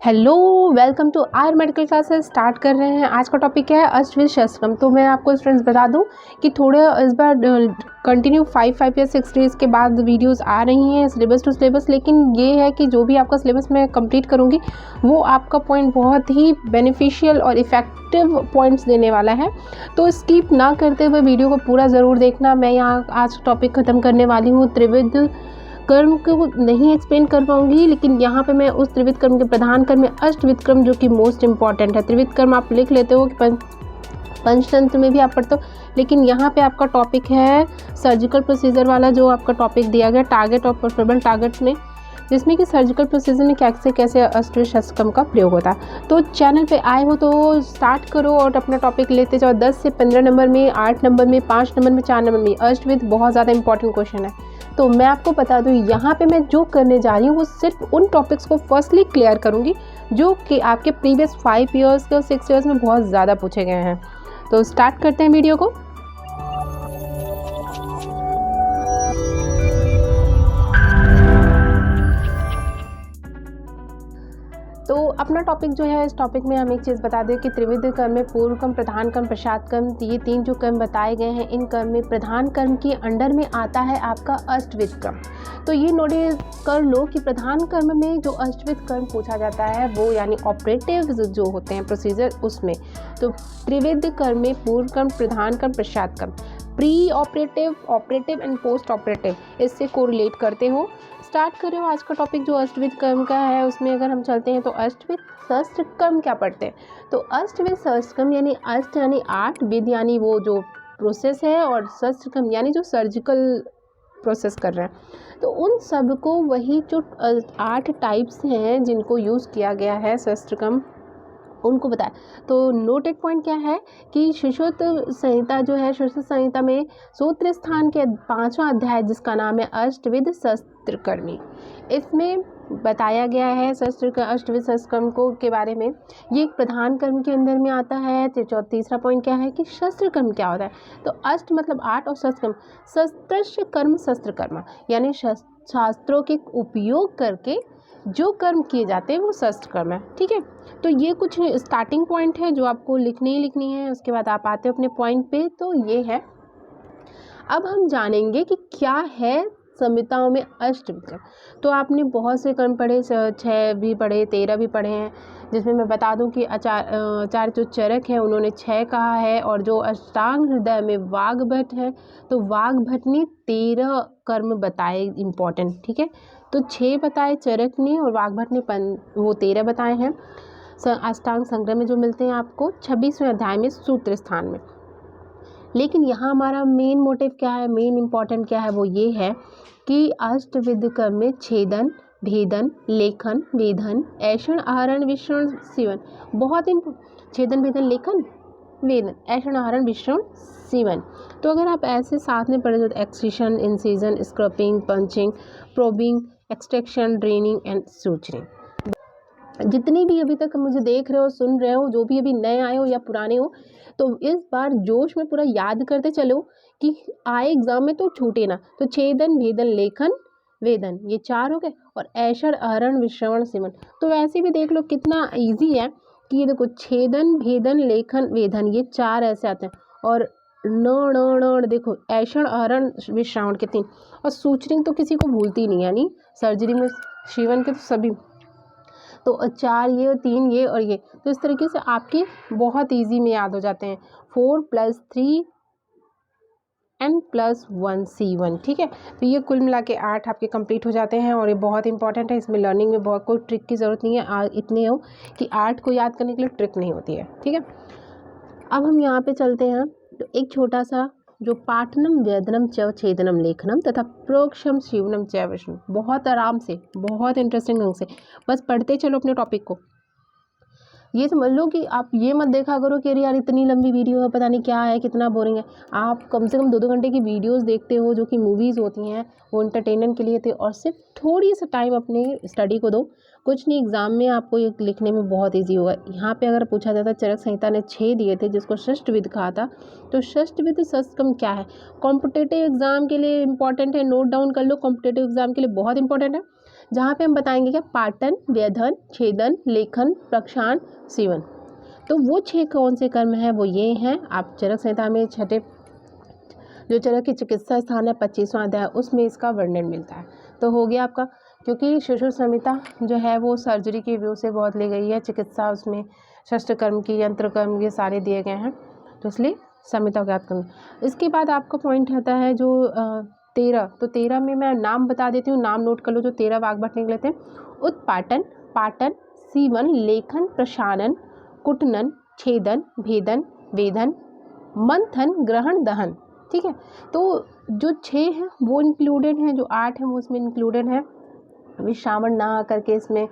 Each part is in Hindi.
Hello, welcome to our medical classes. Start कर रहे हैं। आज का टॉपिक क्या है? अष्टविध शस्त्रम। तो मैं आपको स्टूडेंट्स बता दूं कि थोड़े इस बार कंटिन्यू 5 या 6 डेज़ के बाद वीडियोस आ रही हैं सिलेबस टू सिलेबस, लेकिन ये है कि जो भी आपका सिलेबस मैं कंप्लीट करूंगी वो आपका पॉइंट बहुत ही बेनिफिशियल और इफ़ेक्टिव पॉइंट्स देने वाला है। तो स्किप ना करते हुए वीडियो को पूरा ज़रूर देखना। मैं यहाँ आज टॉपिक ख़त्म करने वाली हूँ। त्रिविध कर्म को नहीं एक्सप्लेन कर पाऊंगी, लेकिन यहाँ पे मैं उस त्रिविध कर्म के प्रधान कर्म में अष्टविध कर्म जो कि मोस्ट इंपॉर्टेंट है। त्रिविध कर्म आप लिख लेते हो कि पंचतंत्र में भी आप पढ़ते हो, लेकिन यहाँ पे आपका टॉपिक है सर्जिकल प्रोसीजर वाला, जो आपका टॉपिक दिया गया टारगेट और प्रेफरेबल टारगेट में, जिसमें कि सर्जिकल प्रोसीजर में कैसे कैसे अष्टविध शस्त्रम का प्रयोग होता है। तो चैनल पे आए हो तो स्टार्ट करो और अपना टॉपिक लेते जाओ। 10 से 15 नंबर में, 8 नंबर में, 5 नंबर में, 4 नंबर में अष्टविध बहुत ज़्यादा इंपॉर्टेंट क्वेश्चन है। तो मैं आपको बता दूं, यहाँ पे मैं जो करने जा रही हूँ वो सिर्फ उन टॉपिक्स को फर्स्टली क्लियर करूँगी जो कि आपके प्रीवियस 5 ईयर्स के और 6 ईयर्स में बहुत ज़्यादा पूछे गए हैं। तो स्टार्ट करते हैं वीडियो को। तो अपना टॉपिक जो है, इस टॉपिक में हम एक चीज़ बता दें कि त्रिविध कर्म में पूर्व कर्म, प्रधान कर्म, पश्चात कर्म, ये 3 जो कर्म बताए गए हैं, इन कर्म में प्रधान कर्म के अंडर में आता है आपका अष्टविध कर्म। तो ये नोटिस कर लो कि प्रधान कर्म में जो अष्टविध कर्म पूछा जाता है वो यानी ऑपरेटिव जो होते हैं प्रोसीजर उसमें। तो त्रिविध कर्म में पूर्व कर्म, प्रधान कर्म, पश्चात कर्म, pre operative, operative and post operative, इससे कोरिलेट करते हो। स्टार्ट करें आज का टॉपिक जो अष्टविध कर्म का है। उसमें अगर हम चलते हैं तो अष्टविध शस्त्र कर्म क्या पढ़ते हैं? तो अष्टविध शस्त्र कर्म यानी अष्ट यानी 8, विध यानी वो जो प्रोसेस है, और शस्त्र कर्म यानी जो सर्जिकल प्रोसेस कर रहे हैं। तो उन सब को वही जो 8 टाइप्स हैं जिनको यूज़ किया गया है शस्त्र कर्म, उनको बताया। तो नोटेड पॉइंट क्या है कि सुश्रुत संहिता जो है, सुश्रुत संहिता में सूत्र स्थान के 5वां अध्याय जिसका नाम है अष्टविध शस्त्र कर्मी, इसमें बताया गया है अष्टविध शस्त्र कर्म को के बारे में। ये एक प्रधान कर्म के अंदर में आता है। तीसरा पॉइंट क्या है कि शस्त्र कर्म क्या होता है? तो अष्ट मतलब 8 और शस्त्र कर्म, शस्त्र कर्म शस्त्र कर्म यानी शास्त्रों के उपयोग करके जो कर्म किए जाते हैं वो शस्त्र कर्म है। ठीक है, तो ये कुछ स्टार्टिंग पॉइंट है जो आपको लिखनी ही लिखनी है। उसके बाद आप आते हो अपने पॉइंट पे। तो ये है, अब हम जानेंगे कि क्या है संहिताओं में अष्टविध कर्म। तो आपने बहुत से कर्म पढ़े, 6 भी पढ़े, 13 भी पढ़े हैं, जिसमें मैं बता दूं कि आचार्य जो चरक है उन्होंने 6 कहा है, और जो अष्टांग हृदय में वाग्भट है तो वाग्भट ने 13 कर्म बताए इंपॉर्टेंट। ठीक है, तो 6 बताए चरक ने और वाग्भट ने वो 13 बताए हैं। अष्टांग संग्रह में जो मिलते हैं आपको 26वें अध्याय में सूत्र स्थान में। लेकिन यहाँ हमारा मेन मोटिव क्या है, मेन इंपॉर्टेंट क्या है, वो ये है कि अष्टविध कर्म में छेदन, भेदन, लेखन, वेधन, ऐषण, आहरण, विषण, सीवन, बहुत छेदन, भेदन, लेखन, वेदन, ऐषण, आहरण, विषण, सीवन। तो अगर आप ऐसे साथ में पढ़े तो एक्सट्रीशन, incision, scraping, punching, probing, extraction, draining and suturing. जितनी भी अभी तक मुझे देख रहे हो, सुन रहे हो, जो भी अभी नए आए हो या पुराने हो, तो इस बार जोश में पूरा याद करते चलो कि आए एग्जाम में तो छूटे ना। तो छेदन, भेदन, लेखन, वेदन, ये 4 हो गए, और ऐषण, आहरण, विश्रवण, सीवन। तो वैसे भी देख लो कितना इजी है कि ये देखो छेदन, भेदन, लेखन, वेदन, ये 4 ऐसे आते हैं, और न देखो ऐषण, आहरण, विश्रावण के 3, और सूचरिंग तो किसी को भूलती नहीं, यानी सर्जरी में सीवन के तो सभी। तो 4 ये और 3 ये और ये, तो इस तरीके से आपके बहुत इजी में याद हो जाते हैं। 4 + 3 n + 1 C1। ठीक है, तो ये कुल मिला के 8 आपके कंप्लीट हो जाते हैं, और ये बहुत इंपॉर्टेंट है। इसमें लर्निंग में बहुत कोई ट्रिक की ज़रूरत नहीं है। इतने हो कि 8 को याद करने के लिए ट्रिक नहीं होती है। ठीक है, अब हम यहाँ पे चलते हैं। तो एक छोटा सा जो पाठनम, वेदनम च छेदनम, लेखनम तथा प्रोक्षम, शिवनम च विष्णु, बहुत आराम से, बहुत इंटरेस्टिंग ढंग से बस पढ़ते चलो अपने टॉपिक को। ये समझ लो कि आप ये मत देखा करो कि अरे यार इतनी लंबी वीडियो है, पता नहीं क्या है, कितना बोरिंग है। आप कम से कम 2-2 घंटे की वीडियोस देखते हो, जो कि मूवीज़ होती हैं, वो एंटरटेनमेंट के लिए थे, और सिर्फ थोड़ी सा टाइम अपने स्टडी को दो। कुछ नहीं, एग्जाम में आपको ये लिखने में बहुत ईजी होगा। यहाँ पे अगर पूछा जाता, चरक संहिता ने 6 दिए थे जिसको षष्ठविध कहा था। तो षष्ठविध शस्त्र कर्म क्या है? कॉम्पिटेटिव एग्जाम के लिए इंपॉर्टेंट है, नोट डाउन कर लो, कॉम्पिटेटिव एग्जाम के लिए बहुत इंपॉर्टेंट है। जहाँ पे हम बताएंगे क्या, पाटन, व्यधन, छेदन, लेखन, प्रक्षालन, सीवन। तो वो 6 कौन से कर्म हैं, वो ये हैं। आप चरक संहिता में छठे जो चरक की चिकित्सा स्थान है 25वां अध्याय, उसमें इसका वर्णन मिलता है। तो हो गया आपका, क्योंकि शिशु संहिता जो है वो सर्जरी की व्यू से बहुत ली गई है, चिकित्सा उसमें शस्त्र कर्म की, यंत्र कर्म, ये सारे दिए गए हैं, तो इसलिए संहिता ज्ञात करना। इसके बाद आपका पॉइंट आता है जो 13, तो 13 में मैं नाम बता देती हूँ, नाम नोट कर लो जो 13 वाग्भट निकले थे। उत्पाटन, पाटन, सीवन, लेखन, प्रक्षालन, कुटनन, छेदन, भेदन, वेदन, मंथन, ग्रहण, दहन। ठीक है, तो जो 6 हैं वो इंक्लूडेड हैं, जो 8 हैं वो उसमें इंक्लूडेड है। अभी श्रावण ना करके इसमें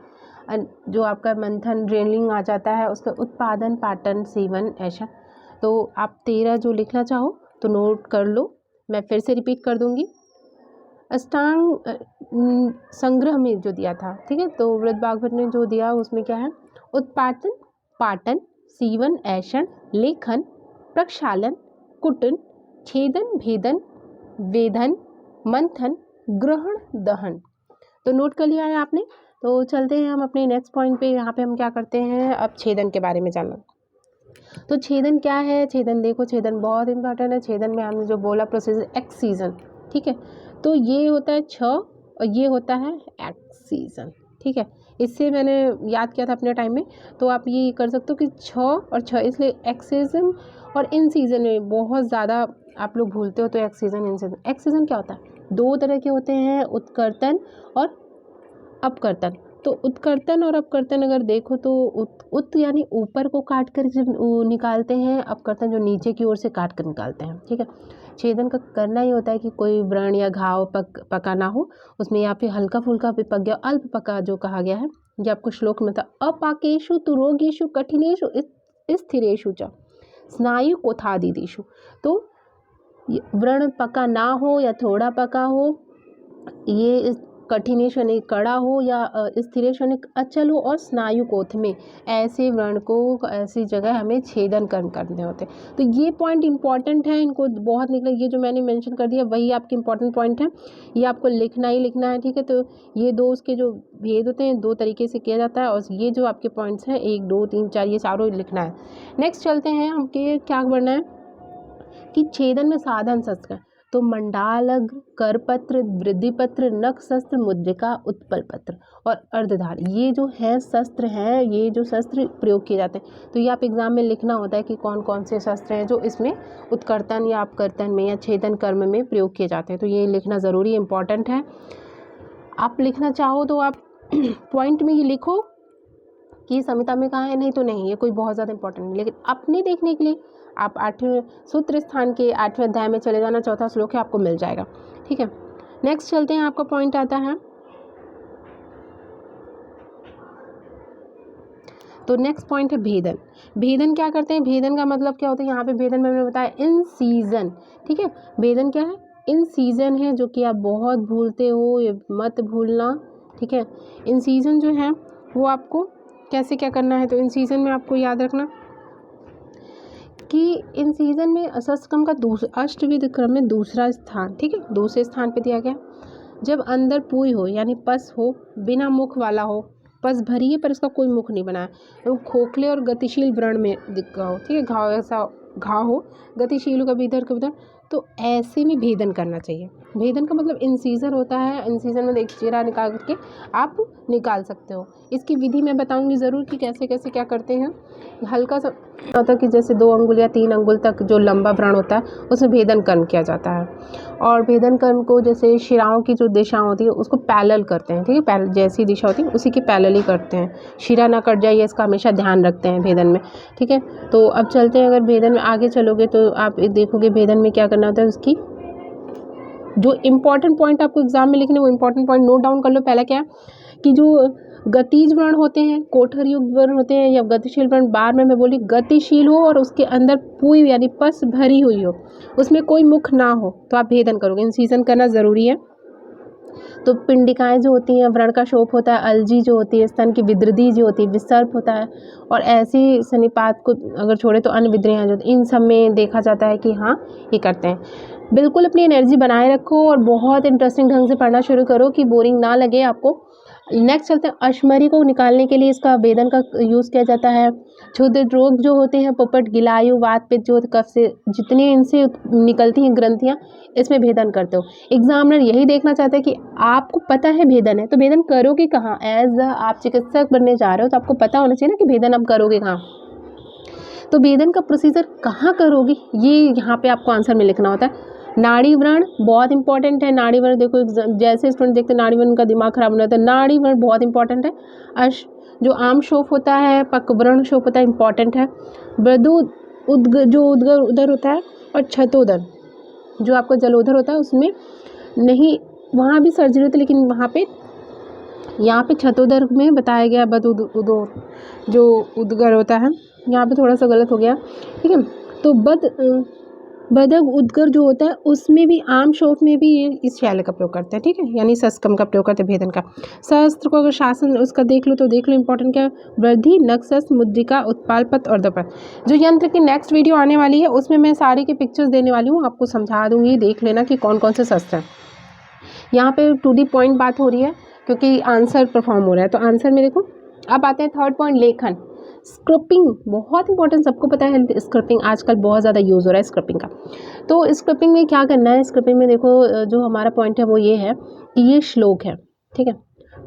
जो आपका मंथन, ड्रेनिंग आ जाता है, उसका उत्पादन, पाटन, सीवन, ऐसा। तो आप 13 जो लिखना चाहो तो नोट कर लो, मैं फिर से रिपीट कर दूंगी। अष्टांग संग्रह में जो दिया था, ठीक है, तो वृद्ध वाग्भट ने जो दिया उसमें क्या है, उत्पादन, पाटन, सीवन, ऐशन, लेखन, प्रक्षालन, कुटन, छेदन, भेदन, वेदन, मंथन, ग्रहण, दहन। तो नोट कर लिया है आपने। तो चलते हैं हम अपने नेक्स्ट पॉइंट पे। यहाँ पे हम क्या करते हैं, अब छेदन के बारे में जानना। तो छेदन क्या है, छेदन देखो, छेदन बहुत इंपॉर्टेंट है। छेदन में हमने जो बोला प्रोसेस एक्सीजन, ठीक है, तो ये होता है 6 और ये होता है एक्सीजन। ठीक है, इससे मैंने याद किया था अपने टाइम में, तो आप ये कर सकते हो कि 6 और 6, इसलिए एक्सीजन और इन सीजन में बहुत ज़्यादा आप लोग भूलते हो। तो एक्सीजन, इन सीजन, एक्सीजन क्या होता है, 2 तरह के होते हैं, उत्कर्तन और अपकर्तन। तो उत्कर्तन और अपकर्तन अगर देखो तो उत यानी ऊपर को काट कर जब निकालते हैं, अपकर्तन जो नीचे की ओर से काट कर निकालते हैं। ठीक है, छेदन का करना ही होता है कि कोई व्रण या घाव पका ना हो उसमें, या फिर हल्का फुल्का भी पक गया, अल्प पका जो कहा गया है, ये आपको श्लोक में था, अपाकेशु तु रोगेशु कठिनेशु स्थिरेशु च स्नायु कोथादिदिषु। तो व्रण पका ना हो या थोड़ा पका हो, ये कठिनेश यानी कड़ा हो या स्थिरेश यानी अचल हो, और स्नायु कोथ में ऐसे व्रण को ऐसी जगह हमें छेदन कर्म करने होते हैं। तो ये पॉइंट इंपॉर्टेंट है, इनको बहुत निकला, ये जो मैंने मेंशन कर दिया वही आपके इंपॉर्टेंट पॉइंट है, ये आपको लिखना ही लिखना है। ठीक है, तो ये 2 उसके जो भेद होते हैं 2 तरीके से किया जाता है, और ये जो आपके पॉइंट्स हैं 1 2 3 4 ये चारों लिखना है। नेक्स्ट चलते हैं, हमके क्या बनना है कि छेदन में साधन शस्त्र, तो मंडालग, करपत्र, वृद्धिपत्र, नख शस्त्र, मुद्रिका, उत्पल पत्र और अर्धधार, ये जो है शस्त्र हैं, ये जो शस्त्र प्रयोग किए जाते हैं। तो ये आप एग्जाम में लिखना होता है कि कौन कौन से शस्त्र हैं जो इसमें उत्कर्तन या अपकर्तन में या छेदन कर्म में प्रयोग किए जाते हैं। तो ये लिखना ज़रूरी इंपॉर्टेंट है। आप लिखना चाहो तो आप पॉइंट में ये लिखो कि संहिता में कहाँ है, नहीं तो नहीं, ये कोई बहुत ज़्यादा इंपॉर्टेंट नहीं। लेकिन अपने देखने के लिए आप 8वें सूत्र स्थान के 8वें अध्याय में चले जाना, 4था श्लोक है, आपको मिल जाएगा। ठीक है, नेक्स्ट चलते हैं, आपका पॉइंट आता है, तो नेक्स्ट पॉइंट है भेदन। भेदन क्या करते हैं, भेदन का मतलब क्या होता है, यहाँ पे भेदन में मैंने बताया इन सीजन। ठीक है, भेदन क्या है, इन सीजन है, जो कि आप बहुत भूलते हो, ये मत भूलना। ठीक है, इन सीजन जो है वो आपको कैसे क्या करना है, तो इन सीजन में आपको याद रखना कि इन सीजन में शस्त्र क्रम का अष्टविध क्रम में दूसरा स्थान, ठीक है, दूसरे स्थान पे दिया गया। जब अंदर पूई हो यानी पस हो, बिना मुख वाला हो, पस भरी है पर इसका कोई मुख नहीं बना है, तो खोखले और गतिशील व्रण में दिखा हो, ठीक है, घाव ऐसा घाव हो, गतिशील हो कभी इधर कभी उधर, तो ऐसे में भेदन करना चाहिए। भेदन का मतलब इंसीजर होता है, इंसीजर में एक चीरा निकाल करके आप निकाल सकते हो। इसकी विधि मैं बताऊंगी ज़रूर कि कैसे कैसे क्या करते हैं। हल्का सा होता है कि जैसे 2 अंगुल या 3 अंगुल तक जो लंबा व्रण होता है उसमें भेदन कर्म किया जाता है, और भेदन कर्म को जैसे शिराओं की जो दिशा होती है उसको पैरेलल करते हैं। ठीक है, पैरेलल जैसी दिशा होती है उसी की पैरेलल ही करते हैं, शिरा ना कट जाए इसका हमेशा ध्यान रखते हैं भेदन में। ठीक है, तो अब चलते हैं, अगर भेदन में आगे चलोगे तो आप देखोगे भेदन में क्या करना होता है, उसकी जो इम्पोर्टेंट पॉइंट आपको एग्जाम में लिखने, वो इम्पोर्टेंट पॉइंट नोट डाउन कर लो। पहला क्या कि जो गतिज व्रण होते हैं, कोठर युक्त व्रण होते हैं, या गतिशील व्रण, बार में मैं बोली गतिशील हो और उसके अंदर पूई यानी पस भरी हुई हो, उसमें कोई मुख ना हो, तो आप भेदन करोगे। इंसीजन करना ज़रूरी है। तो पिंडिकाएं जो होती हैं, व्रण का शोप होता है, अलजी जो होती है, स्तन की विद्रदी जो होती है, विसर्प होता है, और ऐसी सन्निपात को अगर छोड़े तो अन्य विद्रियाँ जो, इन सब में देखा जाता है कि हाँ ये करते हैं। बिल्कुल अपनी एनर्जी बनाए रखो और बहुत इंटरेस्टिंग ढंग से पढ़ना शुरू करो कि बोरिंग ना लगे आपको। नेक्स्ट चलते हैं, अश्मरी को निकालने के लिए इसका वेदन का यूज़ किया जाता है। क्षुद्र रोग जो होते हैं, पोपट, गिलायु, वात, पित्त, जो कफ से जितने इनसे निकलती हैं ग्रंथियाँ, इसमें भेदन करते हो। एग्जामिनर यही देखना चाहता है कि आपको पता है भेदन है, तो भेदन करोगे कहाँ। एज आप चिकित्सक बनने जा रहे हो तो आपको पता होना चाहिए ना कि भेदन आप करोगे कहाँ। तो भेदन का प्रोसीजर कहाँ करोगे, ये यहाँ पे आपको आंसर में लिखना होता है। नाड़ी व्रण बहुत इंपॉर्टेंट है। नाड़ी व्रण देखो, जैसे स्टूडेंट देखते हैं नाड़ी व्रण का दिमाग खराब होना होता है। नाड़ी व्रण बहुत इंपॉर्टेंट है। अश जो आम शोफ होता है, पकव्रण शोफ होता है, इंपॉर्टेंट है। बृदु उद्ग जो उद्गर उदर होता है, और छतोदर जो आपका जलोदर होता है, उसमें नहीं, वहाँ भी सर्जरी होती है, लेकिन वहाँ पे यहाँ पे छतोदर में बताया गया बद उदो जो उद्गर होता है, यहाँ पे थोड़ा सा गलत हो गया, ठीक है। तो बदग उद्गर जो होता है उसमें भी आम शोफ में भी ये इस शैल का प्रयोग करते हैं, ठीक है, यानी सस्कम का प्रयोग करते हैं भेदन का। सहस्त्र को अगर शासन उसका देख लो तो देख लो, इंपॉर्टेंट क्या है, वृद्धि, नक्सस, मुद्रिका, उत्पाल पथ और दपथ। जो यंत्र की नेक्स्ट वीडियो आने वाली है उसमें मैं सारी की पिक्चर्स देने वाली हूँ, आपको समझा दूंगी, देख लेना कि कौन कौन से शस्त्र हैं। यहाँ पे टू दी पॉइंट बात हो रही है क्योंकि आंसर परफॉर्म हो रहा है, तो आंसर में देखो। अब आते हैं थर्ड पॉइंट, लेखन। स्क्रिपिंग बहुत इंपॉर्टेंट, सबको पता है स्क्रिपिंग आजकल बहुत ज़्यादा यूज़ हो रहा है स्क्रिपिंग का। तो स्क्रिपिंग में क्या करना है, स्क्रिपिंग में देखो जो हमारा पॉइंट है वो ये है कि ये श्लोक है, ठीक है।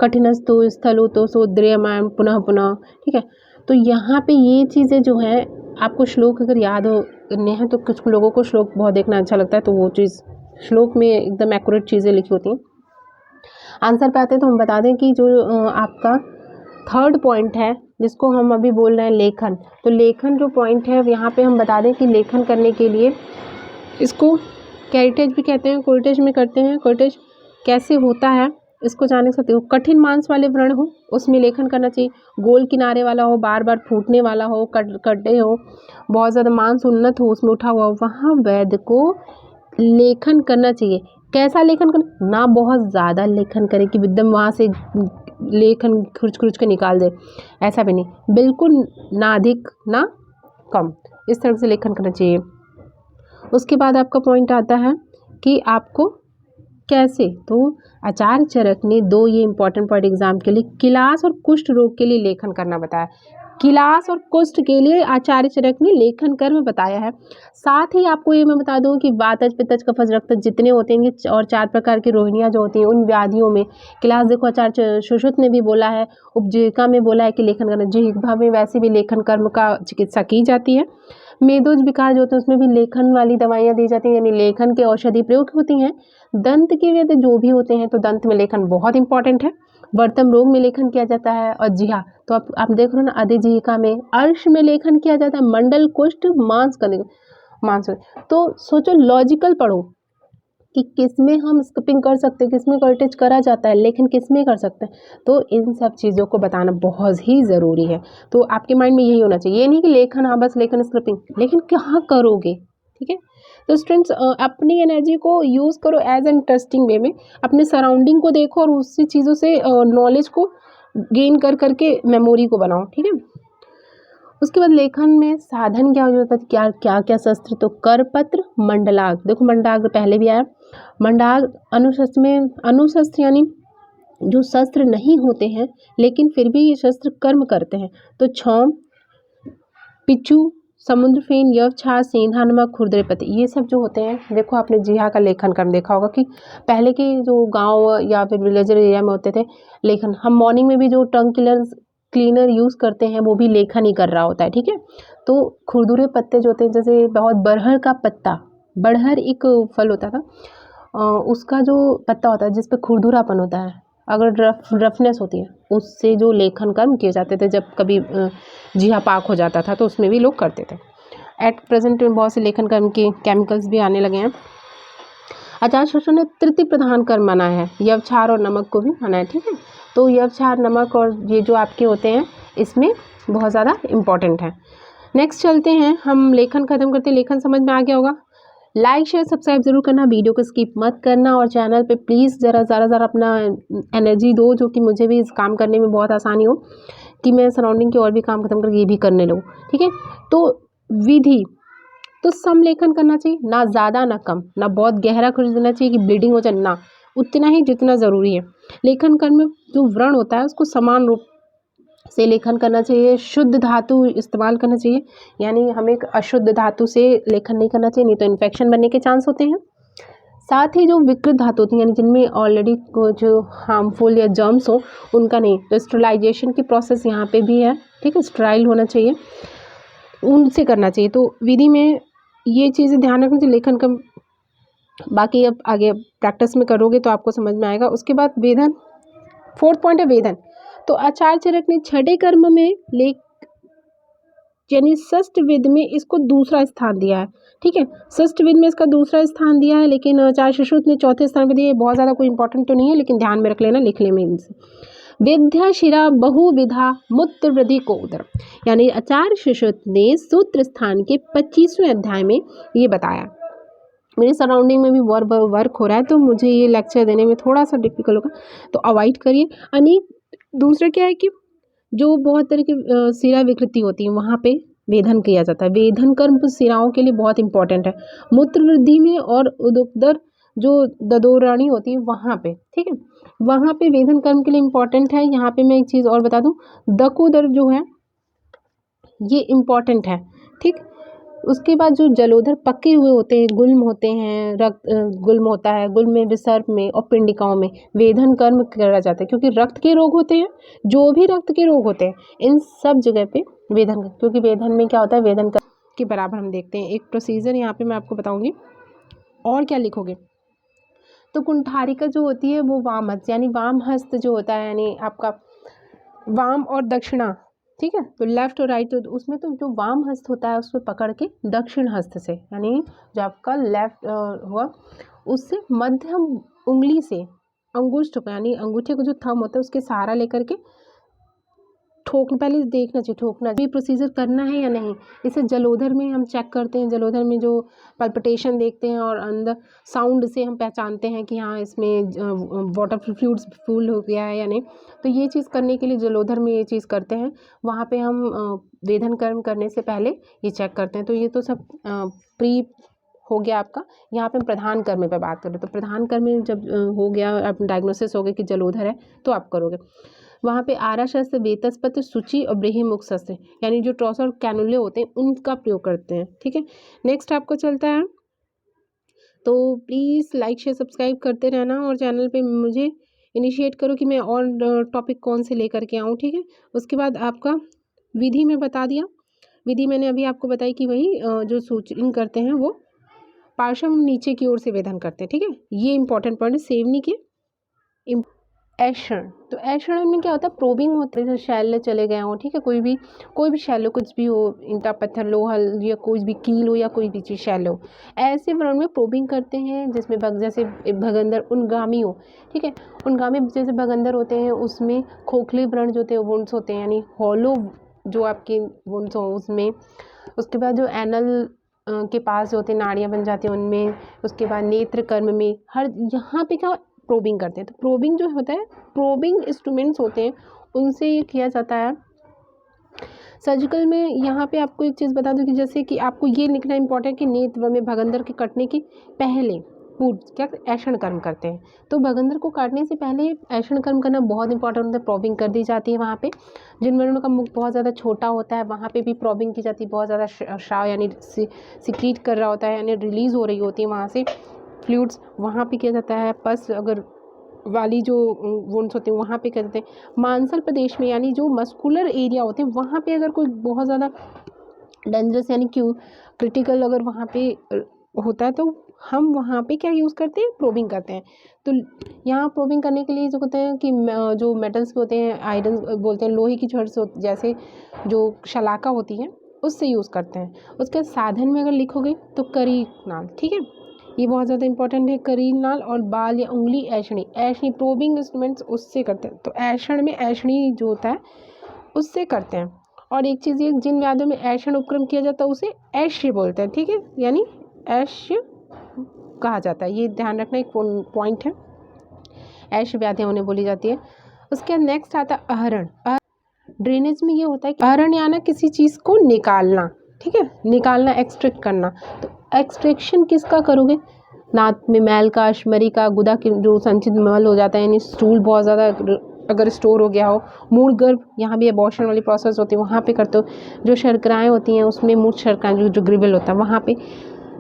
कठिनस्तु स्थलो तो सोद्रियमाण पुनः पुनः, ठीक है। तो यहाँ पे ये चीज़ें जो है आपको श्लोक अगर याद हो करने हैं, तो कुछ लोगों को श्लोक बहुत देखना अच्छा लगता है, तो वो चीज़ श्लोक में एकदम एक्यूरेट चीज़ें लिखी होती हैं। आंसर पे आते हैं तो हम बता दें कि जो आपका थर्ड पॉइंट है जिसको हम अभी बोल रहे हैं लेखन, तो लेखन जो पॉइंट है यहाँ पे हम बता दें कि लेखन करने के लिए इसको कैरिटेज भी कहते हैं, कोर्टेज में करते हैं। कोर्टेज कैसे होता है इसको जान सकते हो। कठिन मांस वाले व्रण हो उसमें लेखन करना चाहिए, गोल किनारे वाला हो, बार बार फूटने वाला हो, कड्डे हो, बहुत ज़्यादा मांस उन्नत हो उसमें उठा हुआ, वहाँ वैद्य को लेखन करना चाहिए। कैसा लेखन करना, ना बहुत ज़्यादा लेखन करे कि एकदम वहाँ से लेखन खुर्च खुर्च के निकाल दे, ऐसा भी नहीं, बिल्कुल ना अधिक ना कम, इस तरह से लेखन करना चाहिए। उसके बाद आपका पॉइंट आता है कि आपको कैसे, तो आचार्य चरक ने दो ये इंपॉर्टेंट पॉइंट एग्जाम के लिए किलास और कुष्ठ रोग के लिए लेखन करना बताया। किलास और कुष्ठ के लिए आचार्य चरक ने लेखन कर्म बताया है। साथ ही आपको ये मैं बता दूं कि वातज, पित्तज, कफज, रक्तज जितने होते हैं और 4 प्रकार की रोहिणियाँ जो होती हैं उन व्याधियों में किलास देखो आचार्य सुश्रुत ने भी बोला है, उपजीविका में बोला है कि लेखन करना, जिह्वा में वैसे भी लेखन कर्म का चिकित्सा की जाती है। मेदोज विकार जो होते हैं उसमें भी लेखन वाली दवाइयाँ दी जाती हैं, यानी लेखन के औषधि प्रयोग होती हैं। दंत के वेद जो भी होते हैं तो दंत में लेखन बहुत इंपॉर्टेंट है। वर्तम रोग में लेखन किया जाता है। और जिहा तो आप देख रहे हो ना, अधिजिहिका में, अर्श में लेखन किया जाता है, मंडल, कुष्ठ, मांस करने मांस। तो सोचो, लॉजिकल पढ़ो कि किसमें हम स्किपिंग कर सकते हैं, किसमें कर्टेज करा जाता है, लेकिन किसमें कर सकते हैं। तो इन सब चीज़ों को बताना बहुत ही ज़रूरी है। तो आपके माइंड में यही होना चाहिए, ये नहीं कि लेखन, हाँ बस लेखन स्किपिंग, लेकिन कहाँ करोगे, ठीक है। तो स्टूडेंट्स अपनी एनर्जी को यूज़ करो एज एन इंटरेस्टिंग वे में, अपने सराउंडिंग को देखो और उसी चीज़ों से नॉलेज को गेन कर करके मेमोरी को बनाओ, ठीक है। उसके बाद लेखन में साधन क्या होता है, क्या क्या क्या शस्त्र, तो करपत्र, मंडलाग्र, देखो मंडलाग्र पहले भी आया। मंडलाग्र अनुशस्त्र में, अनुशस्त्र यानी जो शस्त्र नहीं होते हैं लेकिन फिर भी ये शस्त्र कर्म करते हैं, तो छौम, पिचू, समुद्र फेन, यवछार, सेंधा नमक, खुरदरेपति, ये सब जो होते हैं, देखो आपने जिहा का लेखन कर्म देखा होगा कि पहले के जो गांव या फिर विलेजर एरिया में होते थे लेखन, हम मॉर्निंग में भी जो टंग क्लीनर यूज़ करते हैं वो भी लेखन ही कर रहा होता है, ठीक है। तो खुरदुरे पत्ते जो होते हैं, जैसे बहुत बरहर का पत्ता, बरहर एक फल होता था, उसका जो पत्ता होता है जिस पे खुरदुरापन होता है, अगर रफनेस होती है, उससे जो लेखन कर्म किए जाते थे, जब कभी जिहा पाक हो जाता था तो उसमें भी लोग करते थे। एट प्रेजेंट बहुत से लेखन कर्म के केमिकल्स भी आने लगे हैं। आचार्य शस्त्र ने तृतीय प्रधान कर्म माना है, यवछार और नमक को भी माना है, ठीक है। तो यवछार, नमक और ये जो आपके होते हैं इसमें बहुत ज़्यादा इम्पॉर्टेंट है। नेक्स्ट चलते हैं, हम लेखन खत्म करते हैं। लेखन समझ में आ गया होगा, लाइक शेयर सब्सक्राइब जरूर करना, वीडियो को स्किप मत करना, और चैनल पे प्लीज़ ज़रा अपना एनर्जी दो, जो कि मुझे भी इस काम करने में बहुत आसानी हो, कि मैं सराउंडिंग के और भी काम खत्म करके ये भी करने लगूँ, ठीक है। तो विधि, तो सम लेखन करना चाहिए, ना ज़्यादा ना कम, ना बहुत गहरा खुर्च देना चाहिए कि ब्लीडिंग हो जाए, ना उतना ही जितना ज़रूरी है। लेखन कर्म में जो व्रण होता है उसको समान रूप से लेखन करना चाहिए, शुद्ध धातु इस्तेमाल करना चाहिए, यानी हमें एक अशुद्ध धातु से लेखन नहीं करना चाहिए, नहीं तो इन्फेक्शन बनने के चांस होते हैं। साथ ही जो विकृत धातु होती हैं यानी जिनमें ऑलरेडी जो हार्मफुल या जर्म्स हो उनका नहीं, तो स्टरलाइजेशन की प्रोसेस यहाँ पे भी है, ठीक है, स्टराइल होना चाहिए, उनसे करना चाहिए। तो विधि में ये चीज़ें ध्यान रखना चाहिए लेखन का। बाकी अब आगे प्रैक्टिस में करोगे तो आपको समझ में आएगा। उसके बाद वेधन, 4th पॉइंट है वेधन। तो आचार्य चरक ने छठे कर्म में लेख यानी षष्ठ विध में इसको दूसरा स्थान दिया है, ठीक है, षष्ठ विध में इसका दूसरा स्थान दिया है, लेकिन आचार्य सुश्रुत ने चौथे स्थान पर दिया है। बहुत ज़्यादा कोई इंपॉर्टेंट तो नहीं है, लेकिन ध्यान में रख लेना लिखने में इनसे। विद्या शिरा बहुविधा मूत्र वृद्धि को उदर, यानी आचार्य सुश्रुत ने सूत्र स्थान के 25वें अध्याय में ये बताया। मेरे सराउंडिंग में भी वर्क हो रहा है तो मुझे ये लेक्चर देने में थोड़ा सा डिफिकल्ट होगा, तो अवॉइड करिए। यानी दूसरा क्या है कि जो बहुत तरह की शिरा विकृति होती है वहाँ पे वेधन किया जाता है। वेधन कर्म शिराओं के लिए बहुत इंपॉर्टेंट है, मूत्र वृद्धि में और उदर जो ददोरानी होती है वहाँ पे, ठीक है, वहाँ पे वेधन कर्म के लिए इम्पॉर्टेंट है। यहाँ पे मैं एक चीज़ और बता दूँ, दकोदर जो है ये इम्पॉर्टेंट है, ठीक। उसके बाद जो जलोदर पके हुए होते हैं, गुल्म होते हैं, रक्त गुल्म होता है, गुल्म में, विसर्प में और पिंडिकाओं में वेधन कर्म करा जाता है, क्योंकि रक्त के रोग होते हैं, जो भी रक्त के रोग होते हैं इन सब जगह पे वेधन, क्योंकि वेधन में क्या होता है, वेधन कर्म के बराबर हम देखते हैं। एक प्रोसीजर यहाँ पे मैं आपको बताऊंगी। और क्या लिखोगे, तो कुंठारिका जो होती है वो वाम हस्त, यानी वाम हस्त जो होता है, यानी आपका वाम और दक्षिणा, ठीक है, तो लेफ्ट और राइट, तो उसमें तो जो वाम हस्त होता है उसको पकड़ के दक्षिण हस्त से, यानी जो आपका लेफ्ट हुआ उससे मध्यम उंगली से अंगुष्ठ को, यानी अंगूठे को जो थंब होता है उसके सहारा लेकर के ठोकना, पहले देखना चाहिए ठोकना, ये प्रोसीजर करना है या नहीं। इसे जलोधर में हम चेक करते हैं, जलोधर में जो पल्पिटेशन देखते हैं और अंदर साउंड से हम पहचानते हैं कि हाँ इसमें वाटर फ्लूइड्स फुल हो गया है या नहीं। तो ये चीज़ करने के लिए जलोधर में ये चीज़ करते हैं, वहाँ पे हम वेधन कर्म करने से पहले ये चेक करते हैं। तो ये तो सब प्री हो गया आपका। यहाँ पे हम प्रधान कर्म पे बात करें तो प्रधान कर्म में जब हो गया, आप डायग्नोसिस हो गया कि जलोधर है तो आप करोगे। वहाँ पे आरा शस्त्र, वेतस्पत्र, सूची और ब्रह्ममुख शस्त्र, यानी जो ट्रॉस और कैनुले होते हैं उनका प्रयोग करते हैं, ठीक है। नेक्स्ट आपको चलता है, तो प्लीज़ लाइक शेयर सब्सक्राइब करते रहना और चैनल पे मुझे इनिशिएट करो कि मैं और टॉपिक कौन से लेकर के आऊँ, ठीक है। उसके बाद आपका विधि में बता दिया, विधि मैंने अभी आपको बताई कि वही जो सूचन करते हैं वो पार्श्व नीचे की ओर से वेधन करते हैं, ठीक है। ये इंपॉर्टेंट पॉइंट है सेवनी के। ऐषण, तो ऐषण में क्या होता है, प्रोबिंग होता है, जैसे शैल्य चले गए हों, ठीक है, कोई भी शैल्य कुछ भी हो, ईंटा पत्थर लोहा या कोई भी कील हो या कोई भी चीज़ शैल्य हो, ऐसे व्रण में प्रोबिंग करते हैं जिसमें जैसे भगंदर उनगामी हो, ठीक है, उनगामी जैसे भगंदर होते हैं उसमें खोखले व्रण जो होते हैं वुंड्स होते हैं, यानी हॉलो जो आपके वुंड्स हो उसमें। उसके बाद जो एनल के पास जो होते हैं नाड़ियाँ बन जाती हैं उनमें। उसके बाद नेत्र कर्म में हर यहाँ पे क्या प्रोबिंग करते हैं, तो प्रोबिंग जो होता है, प्रोबिंग इंस्ट्रूमेंट्स होते हैं उनसे ये किया जाता है। सर्जिकल में यहाँ पे आपको एक चीज़ बता दूँ कि जैसे कि आपको ये लिखना इंपॉर्टेंट है कि नेत्र में भगंदर के कटने के पहले पूर्व क्या ऐषण कर्म करते हैं। तो भगंदर को काटने से पहले ऐषण कर्म करना बहुत इंपॉर्टेंट होता है, प्रोबिंग कर दी जाती है वहाँ पे। जिन व्रणों का मुख बहुत ज़्यादा छोटा होता है वहाँ पे भी प्रोबिंग की जाती है, बहुत ज़्यादा श्राव यानी सिक्रीट कर रहा होता है, यानी रिलीज़ हो रही होती है वहाँ से फ्लूइड्स, वहाँ पे किया जाता है। पस अगर वाली जो वुंड्स होते हैं वहाँ पे किया जाते हैं। मांसल प्रदेश में यानी जो मस्कुलर एरिया होते हैं वहाँ पे अगर कोई बहुत ज़्यादा डेंजरस यानी क्रिटिकल अगर वहाँ पे होता है तो हम वहाँ पे क्या यूज़ करते हैं, प्रोबिंग करते हैं। तो यहाँ प्रोबिंग करने के लिए जो होते हैं कि जो मेटल्स के होते हैं, आयरन बोलते हैं, लोहे की छड़ से जैसे जो शलाका होती है उससे यूज़ करते हैं। उसके साधन में अगर लिखोगे तो करी नाल, ठीक है, ये बहुत ज़्यादा इंपॉर्टेंट है। करीन नाल और बाल या उंगली ऐषणी, ऐषणी प्रोबिंग इंस्ट्रूमेंट्स उससे करते हैं। तो ऐषण में ऐषणी जो होता है उससे करते हैं। और एक चीज़ ये, जिन व्याधियों में ऐषण उपक्रम किया जाता है उसे ऐश्य बोलते हैं, ठीक है, यानी ऐश्य कहा जाता है। ये ध्यान रखना एक पॉइंट है, ऐश्य व्याधियाँ उन्हें बोली जाती है। उसके बाद नेक्स्ट आता है आहरण। ड्रेनेज में ये होता है कि आहरण यानी किसी चीज़ को निकालना, ठीक है, निकालना, एक्सट्रैक्ट करना। तो एक्सट्रैक्शन किसका करोगे, नाक में मैल का, अश्मरी का, गुदा की जो संचित मल हो जाता है, यानी स्टूल बहुत ज़्यादा अगर स्टोर हो गया हो, मूल गर्भ, यहाँ भी एबॉर्शन वाली प्रोसेस होती है, वहाँ पे करते हो। जो शर्कराएँ होती हैं उसमें मूत्र शर्कराएँ जो ग्रिवल होता है वहाँ पे।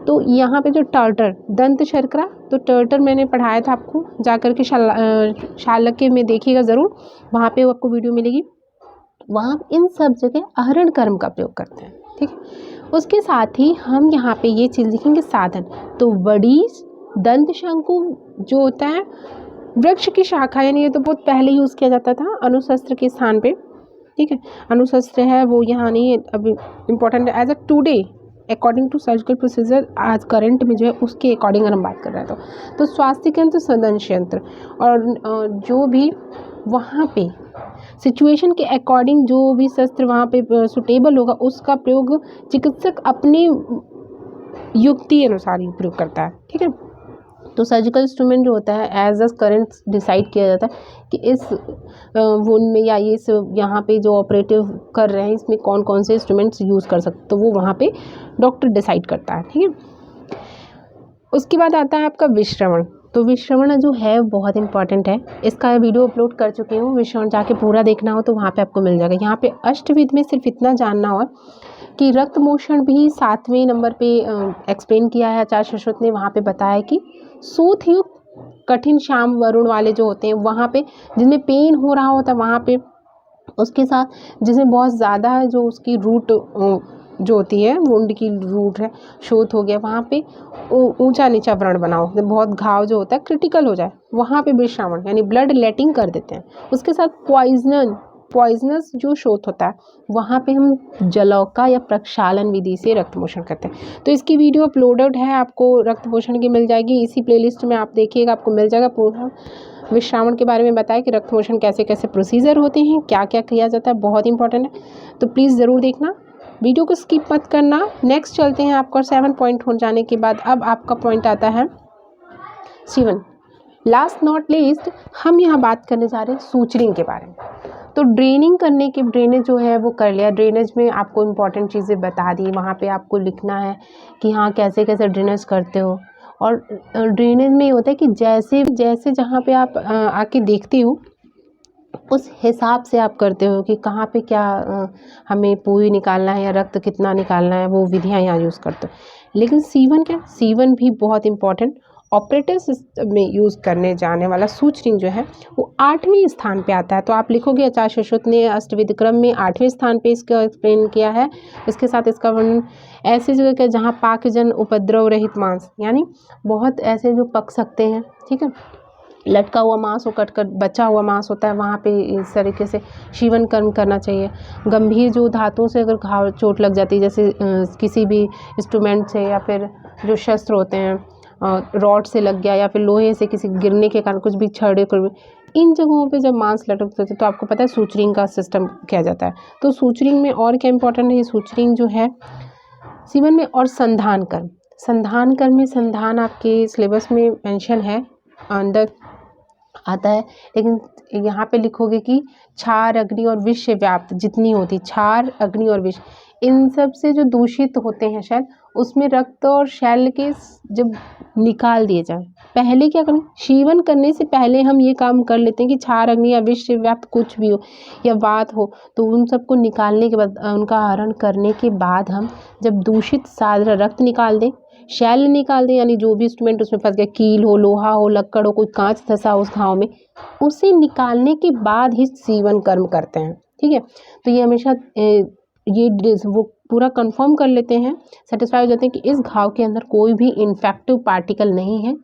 तो यहाँ पे जो टर्टर, दंत शर्करा, तो टर्टर मैंने पढ़ाया था आपको, जाकर के शालक्य में देखिएगा ज़रूर, वहाँ पे आपको वीडियो मिलेगी। वहाँ इन सब जगह आहरण कर्म का प्रयोग करते हैं, ठीक है। उसके साथ ही हम यहाँ पे ये चीज़ लिखेंगे साधन। तो वडीज, दंत शंकु जो होता है वृक्ष की शाखा, यानी ये तो बहुत पहले यूज़ किया जाता था अनुशस्त्र के स्थान पे, ठीक है। अनुशस्त्र है वो यहाँ नहीं अभी important as a today according to surgical procedure आज करंट में जो है उसके अकॉर्डिंग अगर हम बात कर रहे हैं तो स्वास्थ्य केंद्र, संदंश यंत्र, और जो भी वहाँ पे सिचुएशन के अकॉर्डिंग जो भी शस्त्र वहाँ पे सुटेबल होगा उसका प्रयोग चिकित्सक अपनी युक्ति अनुसार ही प्रयोग करता है, ठीक है। तो सर्जिकल इंस्ट्रूमेंट जो होता है एज अ करंट डिसाइड किया जाता है कि इस वुंड में या ये यहाँ पे जो ऑपरेटिव कर रहे हैं इसमें कौन कौन से इंस्ट्रूमेंट्स यूज़ कर सकते, तो वो वहाँ पे डॉक्टर डिसाइड करता है, ठीक है। उसके बाद आता है आपका विश्रवण। तो विश्रवण जो है बहुत इंपॉर्टेंट है, इसका वीडियो अपलोड कर चुकी हूँ, विश्रवण जाके पूरा देखना हो तो वहाँ पे आपको मिल जाएगा। यहाँ पे अष्टविध में सिर्फ इतना जानना हो कि रक्त मोषण भी 7वें नंबर पे एक्सप्लेन किया है आचार्य शाश्वत ने। वहाँ पे बताया कि सूत युक्त कठिन श्याम वरुण वाले जो होते हैं वहाँ पे जिनमें पेन हो रहा होता है वहाँ पे, उसके साथ जिसमें बहुत ज़्यादा जो उसकी रूट जो होती है वुंड की रूट है, शोथ हो गया, वहाँ पे ऊंचा नीचा व्रण बनाओ, बहुत घाव जो होता है क्रिटिकल हो जाए वहाँ पे विश्रावण यानी ब्लड लेटिंग कर देते हैं। उसके साथ पॉइजनस जो शोथ होता है वहाँ पे हम जलौका या प्रक्षालन विधि से रक्त मोषण करते हैं। तो इसकी वीडियो अपलोडेड है, आपको रक्त पोषण की मिल जाएगी, इसी प्लेलिस्ट में आप देखिएगा आपको मिल जाएगा। पूरा विश्रावण के बारे में बताया कि रक्त मोषण कैसे कैसे प्रोसीजर होते हैं, क्या क्या किया जाता है, बहुत इंपॉर्टेंट है। तो प्लीज़ ज़रूर देखना, वीडियो को स्किप मत करना। नेक्स्ट चलते हैं आपका 7 पॉइंट हो जाने के बाद अब आपका पॉइंट आता है 7। लास्ट नॉट लीस्ट हम यहाँ बात करने जा रहे हैं सूचरिंग के बारे में। तो ड्रेनिंग करने के, ड्रेनेज जो है वो कर लिया, ड्रेनेज में आपको इंपॉर्टेंट चीज़ें बता दी, वहाँ पे आपको लिखना है कि हाँ कैसे कैसे ड्रेनेज करते हो। और ड्रेनेज में ये होता है कि जैसे जैसे जहाँ पे आप आके देखते हो उस हिसाब से आप करते हो कि कहाँ पे क्या हमें पूरी निकालना है या रक्त कितना निकालना है, वो विधियाँ यहाँ यूज़ करते हो। लेकिन सीवन क्या, सीवन भी बहुत इंपॉर्टेंट ऑपरेटिव सिस्टम में यूज़ करने जाने वाला सूचरिंग जो है वो 8वें स्थान पे आता है। तो आप लिखोगे आचार्य शाश्वत ने अष्टविध क्रम में 8वें स्थान पे इसका एक्सप्लेन किया है। इसके साथ इसका वर्णन ऐसी जगह का जहाँ पाकजन उपद्रव रहित मांस, यानी बहुत ऐसे जो पक सकते हैं, ठीक है, लटका हुआ मांस हो, कट कर बचा हुआ मांस होता है, वहाँ पे इस तरीके से शीवन कर्म करना चाहिए। गंभीर जो धातुओं से अगर घाव चोट लग जाती है, जैसे किसी भी इंस्ट्रूमेंट से या फिर जो शस्त्र होते हैं रॉड से लग गया या फिर लोहे से किसी गिरने के कारण कुछ भी छड़े कर, इन जगहों पे जब मांस लटकते थे तो आपको पता है सूचरिंग का सिस्टम किया जाता है। तो सूचरिंग में और क्या इंपॉर्टेंट है, ये सूचरिंग जो है सीवन में। और संधान कर्म, संधान कर्म में संधान आपके सिलेबस में मेंशन है, अंदर आता है, लेकिन यहाँ पे लिखोगे कि क्षार, अग्नि और विष से व्याप्त जितनी होती, क्षार, अग्नि और विष, इन सब से जो दूषित होते हैं शैल, उसमें रक्त और शैल के जब निकाल दिए जाए, पहले क्या करें, शीवन करने से पहले हम ये काम कर लेते हैं कि क्षार, अग्नि या विष से व्याप्त कुछ भी हो या वात हो तो उन सबको निकालने के बाद, उनका हरण करने के बाद हम जब दूषित साधारण रक्त निकाल दें, शैल निकाल दें, यानी जो भी इंस्ट्रूमेंट उसमें फंस गया, कील हो, लोहा हो, लक्कड़ हो, कोई कांच फंसा उस घाव में, उसे निकालने के बाद ही सीवन कर्म करते हैं, ठीक है। तो ये हमेशा ये वो पूरा कंफर्म कर लेते हैं, सेटिस्फाई हो जाते हैं कि इस घाव के अंदर कोई भी इन्फेक्टिव पार्टिकल नहीं है,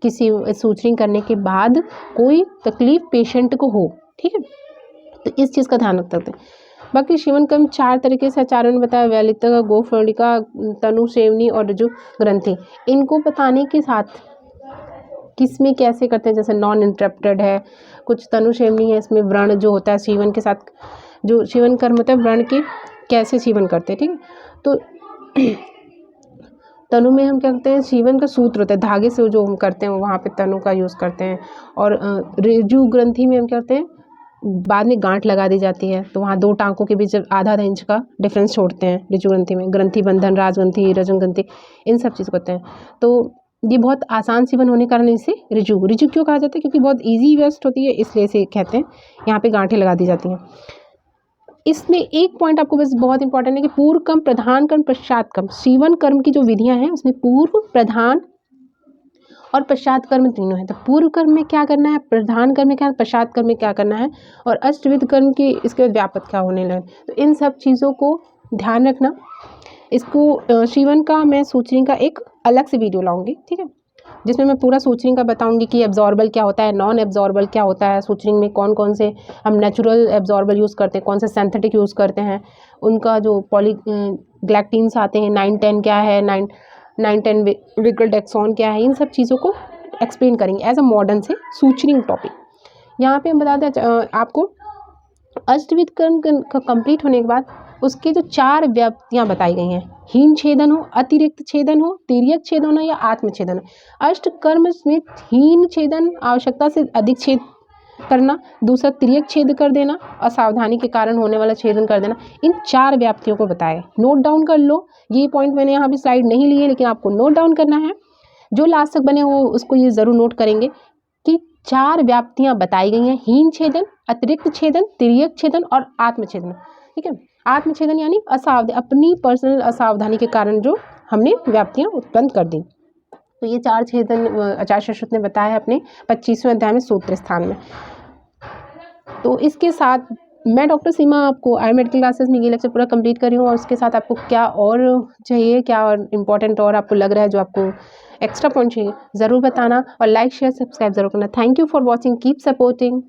किसी सूचरिंग करने के बाद कोई तकलीफ पेशेंट को हो, ठीक है। तो इस चीज़ का ध्यान रख सकते हैं। बाकी शिवन कर्म 4 तरीके से आचार्यों ने बताया, वैलिका, गोफर्णिका, तनु सेवनी और ऋजु ग्रंथि। इनको बताने के साथ किस में कैसे करते हैं, जैसे नॉन इंटरप्टेड है, कुछ तनु सेवनी है, इसमें व्रण जो होता है शिवन के साथ, जो शिवन कर्म होता है व्रण के कैसे शिवन करते हैं, ठीक है। तो तनु में हम क्या करते हैं, शिवन का सूत्र होता है, धागे से जो हम करते हैं वहाँ पे तनु का यूज़ करते हैं। और ऋजु ग्रंथि में हम क्या करते हैं, बाद में गांठ लगा दी जाती है, तो वहाँ 2 टांकों के बीच आधा इंच का डिफरेंस छोड़ते हैं ऋजु ग्रंथि में। ग्रंथि बंधन, राजग्रंथि, रजन ग्रंथि, इन सब चीज़ करते हैं। तो ये बहुत आसान सीवन होने के कारण इसे ऋजु क्यों कहा जाता है? क्योंकि बहुत इजी वेस्ट होती है, इसलिए इसे कहते हैं। यहाँ पे गांठें लगा दी जाती हैं। इसमें एक पॉइंट आपको बस बहुत इंपॉर्टेंट है कि पूर्व कर्म, प्रधान कर्म, पश्चात कर्म, सीवन कर्म की जो विधियां हैं उसमें पूर्व, प्रधान और पश्चात कर्म तीनों है। तो पूर्व कर्म में क्या करना है, प्रधान कर्म में क्या, पश्चात कर्म में क्या करना है, और अष्टविध कर्म के इसके बाद व्यापक क्या होने लगे। तो इन सब चीज़ों को ध्यान रखना। इसको सीवन का मैं सूचनी का एक अलग से वीडियो लाऊंगी, ठीक है, जिसमें मैं पूरा सूचनी का बताऊंगी कि एब्जॉर्बल क्या होता है, नॉन एब्जॉर्बल क्या होता है, सूचनी में कौन कौन से हम नेचुरल एब्जॉर्बल यूज़ करते हैं, कौन से सिंथेटिक यूज़ करते हैं, उनका जो ग्लैक्टीन्स आते हैं 9-10 क्या है, 9-10 विग्रलडेक्सॉन क्या है, इन सब चीज़ों को एक्सप्लेन करेंगे एज अ मॉडर्न से सूचनी टॉपिक। यहाँ पे हम बता दें आपको अष्टविध कर्म कंप्लीट होने के बाद उसके जो 4 व्याप्तियाँ बताई गई हैं, हीन छेदन हो, अतिरिक्त छेदन हो, तिर्यक छेदन हो या आत्म छेदन हो। अष्ट कर्म में हीन छेदन आवश्यकता से अधिक छेद करना, दूसरा तिर्यक छेद कर देना, असावधानी के कारण होने वाला छेदन कर देना, इन 4 व्याप्तियों को बताए। नोट डाउन कर लो, ये पॉइंट मैंने यहाँ भी स्लाइड नहीं ली है, लेकिन आपको नोट डाउन करना है। जो लास्ट तक बने वो उसको ये ज़रूर नोट करेंगे कि 4 व्याप्तियाँ बताई गई हैं, हीन छेदन, अतिरिक्त छेदन, तिर्यक छेदन और आत्मछेदन, ठीक है। आत्मछेदन यानी अपनी पर्सनल असावधानी के कारण जो हमने व्याप्तियाँ उत्पन्न कर दी। तो ये 4 छेदन आचार्य शाश्वत ने बताया है अपने 25वें अध्याय में सूत्र स्थान में। तो इसके साथ मैं डॉक्टर सीमा आपको आयुर्वेदिक क्लासेस में ये लेक्चर पूरा कंप्लीट कर रही हूँ, और उसके साथ आपको क्या और चाहिए, क्या और इम्पोर्टेंट और आपको लग रहा है जो आपको एक्स्ट्रा पॉइंट चाहिए, ज़रूर बताना, और लाइक शेयर सब्सक्राइब जरूर करना। Thank you for watching, keep supporting.